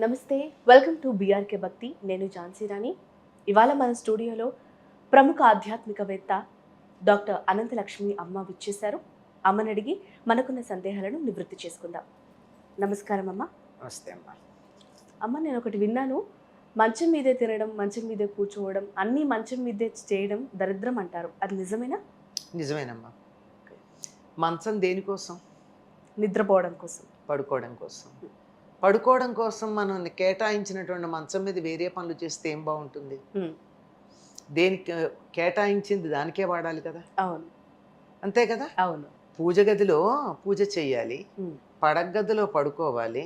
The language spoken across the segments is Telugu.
నమస్తే, వెల్కమ్ టు బీఆర్కే భక్తి. నేను ఝాన్సీ రాణి. ఇవాళ మన స్టూడియోలో ప్రముఖ ఆధ్యాత్మికవేత్త డాక్టర్ అనంతలక్ష్మి అమ్మ విచ్చేశారు. అమ్మని అడిగి మనకున్న సందేహాలను నివృత్తి చేసుకుందాం. నమస్కారం అమ్మ. నమస్తే అమ్మ. అమ్మ, నేను ఒకటి విన్నాను, మంచం మీదే తినడం, మంచం మీదే కూర్చోవడం, అన్నీ మంచం మీదే చేయడం దరిద్రం అంటారు. అది నిజమేనా? నిజమేనమ్మా. మంచం దేనికోసం? నిద్రపోవడం కోసం, పడుకోవడం కోసం. పడుకోవడం కోసం మనం కేటాయించినటువంటి మంచం మీద వేరే పనులు చేస్తే ఏం బాగుంటుంది? దేనికి కేటాయించింది దానికే వాడాలి కదా. అవును, అంతే కదా. అవును. పూజ గదిలో పూజ చెయ్యాలి, పడక గదిలో పడుకోవాలి,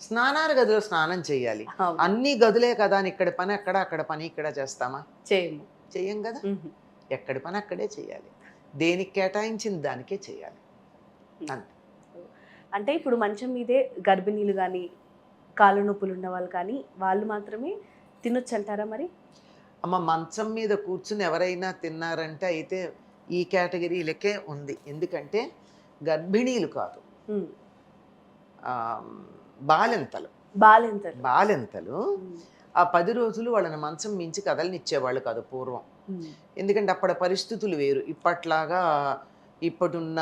స్నానాల గదిలో స్నానం చేయాలి. అన్ని గదులే కదా అని ఇక్కడ పని అక్కడ, అక్కడ పని ఇక్కడ చేస్తామా? చెయ్యం కదా. ఎక్కడి పని అక్కడే చేయాలి, దేనికి కేటాయించింది దానికే చేయాలి. అంతే. అంటే ఇప్పుడు మంచం మీదే గర్భిణీలు కానీ, కాళ్ళ నొప్పులు ఉన్న వాళ్ళు కానీ, వాళ్ళు మాత్రమే తినొచ్చు అంటారా మరి? అమ్మ, మంచం మీద కూర్చుని ఎవరైనా తిన్నారంటే అయితే ఈ కేటగిరీలకే ఉంది. ఎందుకంటే గర్భిణీలు కాదు, బాలెంతలు. బాలెంతలు ఆ 10 రోజులు వాళ్ళని మంచం మించి కదలనిచ్చేవాళ్ళు కాదు పూర్వం. ఎందుకంటే అప్పటి పరిస్థితులు వేరు. ఇప్పట్లాగా ఇప్పుడున్న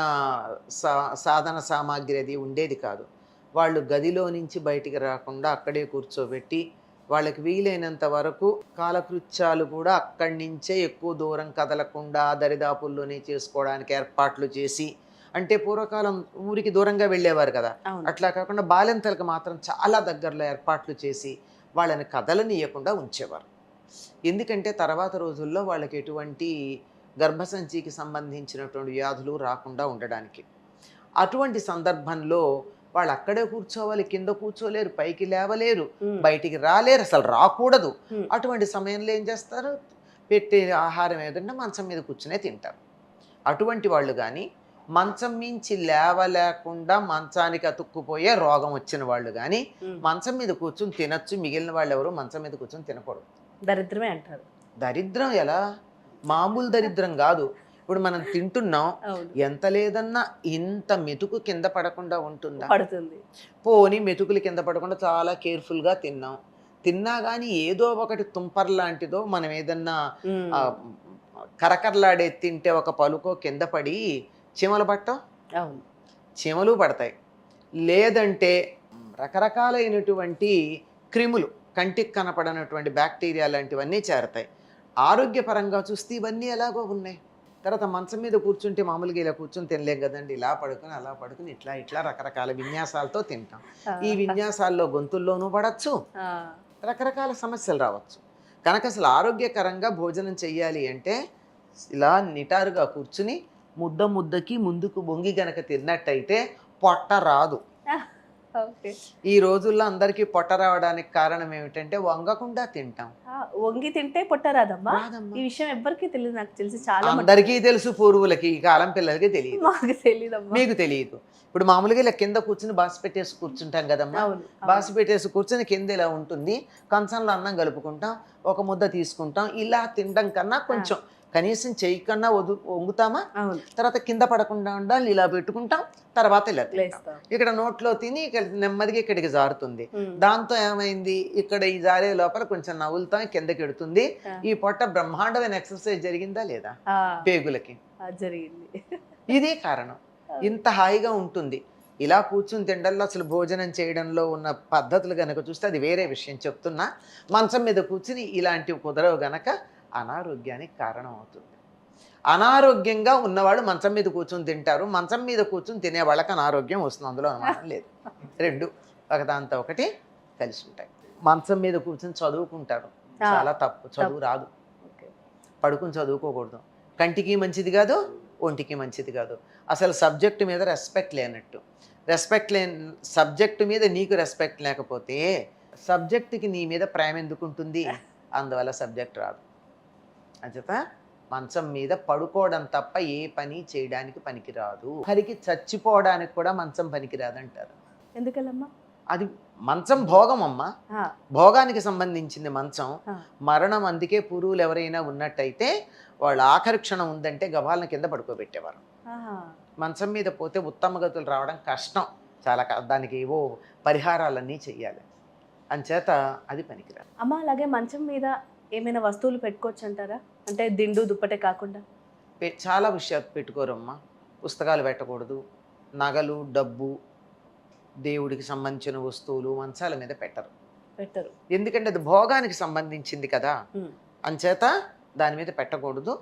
సాధన సామాగ్రి అది ఉండేది కాదు. వాళ్ళు గదిలో నుంచి బయటికి రాకుండా అక్కడే కూర్చోబెట్టి వాళ్ళకి వీలైనంత వరకు కాలకృత్యాలు కూడా అక్కడి నుంచే ఎక్కువ దూరం కదలకుండా దరిదాపుల్లోనే చేసుకోవడానికి ఏర్పాట్లు చేసి, అంటే పూర్వకాలం ఊరికి దూరంగా వెళ్ళేవారు కదా, అట్లా కాకుండా బాలెంతలకు మాత్రం చాలా దగ్గరలో ఏర్పాట్లు చేసి వాళ్ళని కదలనీయకుండా ఉంచేవారు. ఎందుకంటే తర్వాత రోజుల్లో వాళ్ళకి ఎటువంటి గర్భసంచికి సంబంధించినటువంటి వ్యాధులు రాకుండా ఉండడానికి. అటువంటి సందర్భంలో వాళ్ళు అక్కడే కూర్చోవాలి, కింద కూర్చోలేరు, పైకి లేవలేరు, బయటికి రాలేరు, అసలు రాకూడదు. అటువంటి సమయంలో ఏం చేస్తారు? పెట్టే ఆహారం ఏదన్నా మంచం మీద కూర్చునే తింటారు. అటువంటి వాళ్ళు కానీ, మంచం మించి లేవలేకుండా మంచానికి అతుక్కుపోయే రోగం వచ్చిన వాళ్ళు కానీ మంచం మీద కూర్చుని తినచ్చు. మిగిలిన వాళ్ళు ఎవరు మంచం మీద కూర్చొని తినకూడదు. దరిద్రమే అంటారు. దరిద్రం ఎలా? మామూలు దరిద్రం కాదు. ఇప్పుడు మనం తింటున్నాం, ఎంత లేదన్నా ఇంత మెతుకు కింద పడకుండా ఉంటుందా? పడుతుంది. పోనీ మెతుకులు కింద పడకుండా చాలా కేర్ఫుల్గా తిన్నా కానీ ఏదో ఒకటి తుంపర్ లాంటిదో మనం ఏదన్నా కరకరలాడే తింటే ఒక పలుకో కింద పడి చీమలు పట్టం, చీమలు పడతాయి. లేదంటే రకరకాలైనటువంటి క్రిములు, కంటికి కనపడనటువంటి బ్యాక్టీరియా లాంటివన్నీ చేరతాయి. ఆరోగ్యపరంగా చూస్తే ఇవన్నీ ఎలాగో ఉన్నాయి. తర్వాత మంచం మీద కూర్చుంటే మామూలుగా ఇలా కూర్చొని తినలేం కదండి. ఇలా పడుకుని అలా పడుకుని ఇట్లా రకరకాల విన్యాసాలతో తింటాం. ఈ విన్యాసాల్లో గొంతుల్లోనూ పడచ్చు, రకరకాల సమస్యలు రావచ్చు. కనుక అసలు ఆరోగ్యకరంగా భోజనం చెయ్యాలి అంటే ఇలా నిటారుగా కూర్చుని ముద్దకి ముందుకు వంగి గనక తిన్నట్టయితే పొట్ట రాదు. ఈ రోజుల్లో అందరికీ పొట్ట రావడానికి కారణం ఏమిటంటే వంగకుండా తింటాం. వంగి తింటే పొట్ట రాదమ్మా. ఈ విషయం ఎవరికి తెలియదు. నాకు తెలిసి చాలా అందరికీ తెలుసు, పూర్వులకి. ఈ కాలం పిల్లలకి తెలియదు. మాకు తెలియదమ్మా. మీకు తెలియదు. ఇప్పుడు మామూలుగా ఇలా కింద కూర్చుని బాసి పెట్టేసి కూర్చుంటాం కదమ్మా. బాసి పెట్టేసి కూర్చుని కింద ఇలా ఉంటుంది, కంచంలో అన్నం కలుపుకుంటాం, ఒక ముద్ద తీసుకుంటాం. ఇలా తినడం కన్నా కొంచెం కనీసం చెయ్యి కన్నా వంగుతామా, తర్వాత కింద పడకుండా ఉండాలి, ఇలా పెట్టుకుంటాం, తర్వాత ఇలా తింటాం. ఇక్కడ నోట్లో తిని ఇక్కడ నెమ్మదిగా ఇక్కడికి జారుతుంది. దాంతో ఏమైంది, ఇక్కడ ఈ జారే లోపల కొంచెం నవ్వులుతాం, కిందకి ఎడుతుంది. ఈ పొట్ట బ్రహ్మాండమైన ఎక్సర్సైజ్ జరిగిందా లేదా? పేగులకి జరిగింది. ఇదే కారణం. ఇంత హాయిగా ఉంటుంది. ఇలా కూర్చుని తినడంలో అసలు భోజనం చేయడంలో ఉన్న పద్ధతులు గనక చూస్తే అది వేరే విషయం చెప్తున్నా. మంచం మీద కూర్చుని ఇలాంటివి కుదరవు గనక అనారోగ్యానికి కారణం అవుతుంది. అనారోగ్యంగా ఉన్నవాళ్ళు మంచం మీద కూర్చొని తింటారు, మంచం మీద కూర్చొని తినే వాళ్ళకి అనారోగ్యం వస్తుంది. అందులో అనుమానం లేదు. రెండు ఒకదాంతో ఒకటి కలిసి ఉంటాయి. మంచం మీద కూర్చొని చదువుకుంటారు, చాలా తప్పు. చదువు రాదు. పడుకుని చదువుకోకూడదు. కంటికి మంచిది కాదు, ఒంటికి మంచిది కాదు. అసలు సబ్జెక్టు మీద రెస్పెక్ట్ లేనట్టు. సబ్జెక్టు మీద నీకు రెస్పెక్ట్ లేకపోతే సబ్జెక్టుకి నీ మీద ప్రేమ ఎందుకు ఉంటుంది? అందువల్ల సబ్జెక్ట్ రాదు. అంచేత మంచం మీద పడుకోవడం తప్ప ఏ పని చేయడానికి పనికిరాదు. హరికి చచ్చిపోవడానికి కూడా మంచం పనికిరాదంటారు. ఎందుకల్లమ్మా? అది మంచం భోగం అమ్మా, భోగానికి సంబంధించింది మంచం. మరణం అందుకే పూర్వులు ఎవరైనా ఉన్నట్టయితే వాళ్ళు ఆఖరి క్షణం ఉందంటే గభాలను కింద పడుకోబెట్టేవారు. మంచం మీద పోతే ఉత్తమ గతులు రావడం కష్టం చాలా. దానికి ఏవో పరిహారాలన్నీ చెయ్యాలి. అంచేత అది పనికిరాదు. అమ్మ అలాగే మంచం మీద ఏమైనా వస్తువులు పెట్టుకోవచ్చు అంటారా? అంటే దిండు దుప్పటే కాకుండా. చాలా విషయాలు పెట్టుకోరమ్మా. పుస్తకాలు పెట్టకూడదు, నగలు, డబ్బు, దేవుడికి సంబంధించిన వస్తువులు మంచాల మీద పెట్టరు. పెట్టరు. ఎందుకంటే అది భోగానికి సంబంధించింది కదా. అంచేత దాని మీద పెట్టకూడదు.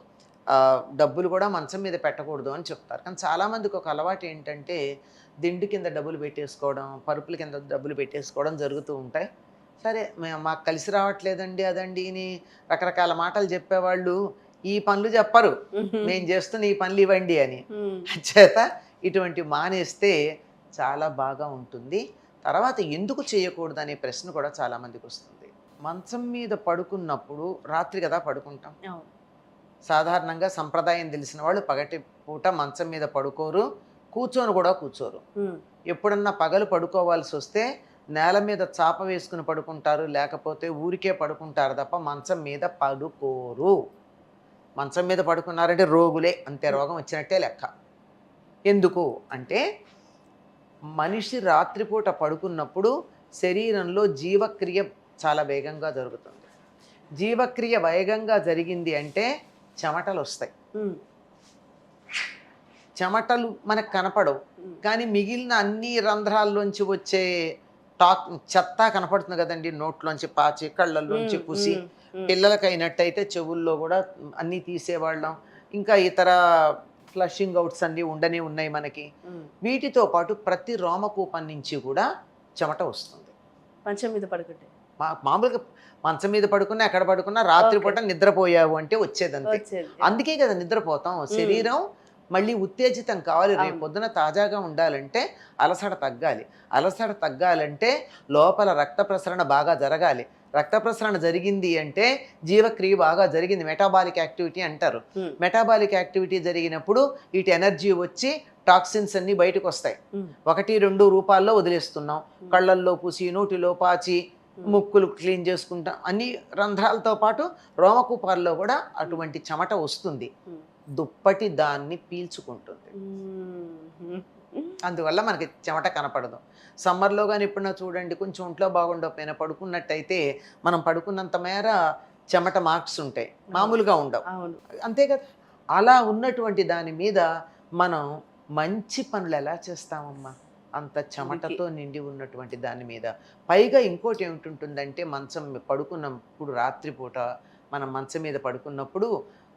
డబ్బులు కూడా మంచం మీద పెట్టకూడదు అని చెప్తారు. కానీ చాలామందికి ఒక అలవాటు ఏంటంటే దిండు కింద డబ్బులు పెట్టేసుకోవడం, పరుపుల కింద డబ్బులు పెట్టేసుకోవడం జరుగుతూ ఉంటాయి. సరే మాకు కలిసి రావట్లేదండి అదండి అని రకరకాల మాటలు చెప్పేవాళ్ళు ఈ పనులు చెప్పరు, నేను చేస్తున్న ఈ పనులు ఇవ్వండి అని. చేత ఇటువంటి మానేస్తే చాలా బాగా ఉంటుంది. తర్వాత ఎందుకు చేయకూడదు అనే ప్రశ్న కూడా చాలామందికి వస్తుంది. మంచం మీద పడుకున్నప్పుడు రాత్రి కదా పడుకుంటాం. సాధారణంగా సంప్రదాయం తెలిసిన వాళ్ళు పగటి పూట మంచం మీద పడుకోరు, కూర్చొని కూడా కూర్చోరు. ఎప్పుడన్నా పగలు పడుకోవాల్సి వస్తే నేల మీద చాప వేసుకుని పడుకుంటారు, లేకపోతే ఊరికే పడుకుంటారు తప్ప మంచం మీద పడుకోరు. మంచం మీద పడుకున్నారంటే రోగులే, అంతే, రోగం వచ్చినట్టే లెక్క. ఎందుకు అంటే మనిషి రాత్రిపూట పడుకున్నప్పుడు శరీరంలో జీవక్రియ చాలా వేగంగా జరుగుతుంది. జీవక్రియ వేగంగా జరిగింది అంటే చెమటలు వస్తాయి. చెమటలు మనకు కనపడవు, కానీ మిగిలిన అన్ని రంధ్రాల్లోంచి వచ్చే చెత్త కనపడుతుంది కదండి. నోట్లోంచి పాచి, కళ్ళల్లోంచి కుసి, పిల్లలకి అయినట్టయితే చెవుల్లో కూడా అన్నీ తీసేవాళ్ళం. ఇంకా ఇతర ఫ్లషింగ్ అవుట్స్ అన్నీ ఉన్నాయి మనకి. వీటితో పాటు ప్రతి రోమకూపం నుంచి కూడా చెమట వస్తుంది. మంచం మీద పడుకుంటే మామూలుగా మంచం మీద పడుకున్నా ఎక్కడ పడుకున్నా రాత్రిపూట నిద్రపోయావు అంటే వచ్చేదంతే. అందుకే కదా నిద్రపోతాం. శరీరం మళ్ళీ ఉత్తేజితం కావాలి, రేపు పొద్దున తాజాగా ఉండాలంటే అలసట తగ్గాలి. అలసట తగ్గాలంటే లోపల రక్త ప్రసరణ బాగా జరగాలి. రక్త ప్రసరణ జరిగింది అంటే జీవక్రియ బాగా జరిగింది, మెటాబాలిక్ యాక్టివిటీ అంటారు. మెటాబాలిక్ యాక్టివిటీ జరిగినప్పుడు ఇటు ఎనర్జీ వచ్చి టాక్సిన్స్ అన్నీ బయటకు వస్తాయి. 1-2 రూపాల్లో వదిలేస్తున్నాం. కళ్ళల్లో పూసి, నోటిలో పాచి, ముక్కులు క్లీన్ చేసుకుంటాం. అన్ని రంధ్రాలతో పాటు రోమకూపాల్లో కూడా అటువంటి చెమట వస్తుంది. దుప్పటి దాన్ని పీల్చుకుంటుంది, అందువల్ల మనకి చెమట కనపడదు. సమ్మర్లో కానీ ఎప్పుడన్నా చూడండి, కొంచెం ఒంట్లో బాగుండకపోయినా పడుకున్నట్టయితే మనం పడుకున్నంత మేర చెమట మార్క్స్ ఉంటాయి, మామూలుగా ఉండవు. అంతే కదా. అలా ఉన్నటువంటి దాని మీద మనం మంచి పనులు ఎలా చేస్తామమ్మా? అంత చెమటతో నిండి ఉన్నటువంటి దాని మీద. పైగా ఇంకోటి ఏమిటి మంచం పడుకున్నప్పుడు రాత్రిపూట మనం మంచం మీద పడుకున్నప్పుడు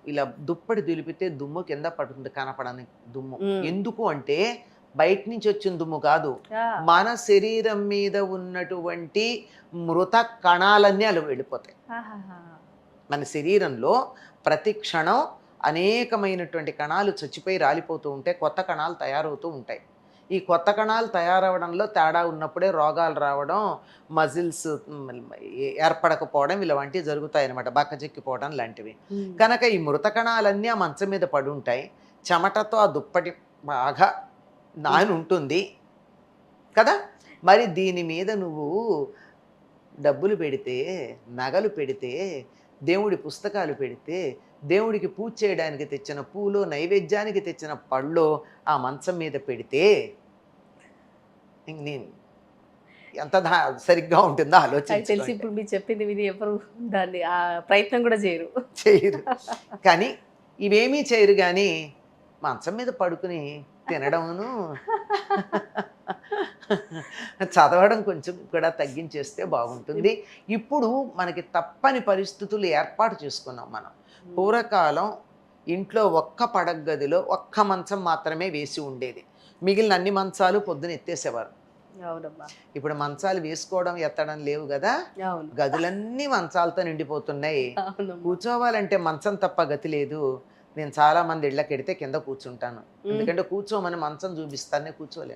ఇలా దుప్పటి దులిపితే దుమ్ము కింద పడుతుంది, కనపడని దుమ్ము. ఎందుకు అంటే బయట నుంచి వచ్చిన దుమ్ము కాదు, మన శరీరం మీద ఉన్నటువంటి మృత కణాలన్నీ అలా వెళ్ళిపోతాయి. మన శరీరంలో ప్రతి క్షణం అనేకమైనటువంటి కణాలు చచ్చిపోయి రాలిపోతూ ఉంటాయి, కొత్త కణాలు తయారవుతూ ఉంటాయి. ఈ కొత్త కణాలు తయారవడంలో తేడా ఉన్నప్పుడే రోగాలు రావడం, మజిల్స్ ఏర్పడకపోవడం ఇలాంటివి జరుగుతాయి అన్నమాట, బక్కచెక్కిపోవడం లాంటివి. కనుక ఈ మృత కణాలన్నీ ఆ మంచం మీద పడి ఉంటాయి. చెమటతో ఆ దుప్పటి బాగా నాని ఉంటుంది కదా. మరి దీని మీద నువ్వు డబ్బులు పెడితే, నగలు పెడితే, దేవుడి పుస్తకాలు పెడితే, దేవుడికి పూజ చేయడానికి తెచ్చిన పూలు, నైవేద్యానికి తెచ్చిన పళ్ళు ఆ మంచం మీద పెడితే నేను ఎంత సరిగ్గా ఉంటుందో ఆలోచించి తెలిసి ఇప్పుడు మీరు చెప్పింది విని ఎవరు దాన్ని ఆ ప్రయత్నం కూడా చేయరు. కానీ ఇవేమీ చేయరు. కానీ మంచం మీద పడుకుని తినడమును చదవడం కొంచెం కూడా తగ్గించేస్తే బాగుంటుంది. ఇప్పుడు మనకి తప్పని పరిస్థితులు ఏర్పాటు చేసుకున్నాం మనం. పూర్వకాలం ఇంట్లో ఒక్క పడక గదిలో ఒక్క మంచం మాత్రమే వేసి ఉండేది, మిగిలిన అన్ని మంచాలు పొద్దున ఎత్తేసేవారు. ఇప్పుడు మంచాలు వేసుకోవడం ఎత్తడం లేవు కదా, గదులన్నీ మంచాలతో నిండిపోతున్నాయి. కూర్చోవాలంటే మంచం తప్ప గతి లేదు. నేను చాలా మంది ఇళ్ళకెడితే కింద కూర్చుంటాను, ఎందుకంటే కూర్చోమని మంచం చూపిస్తానే కూర్చోలేను.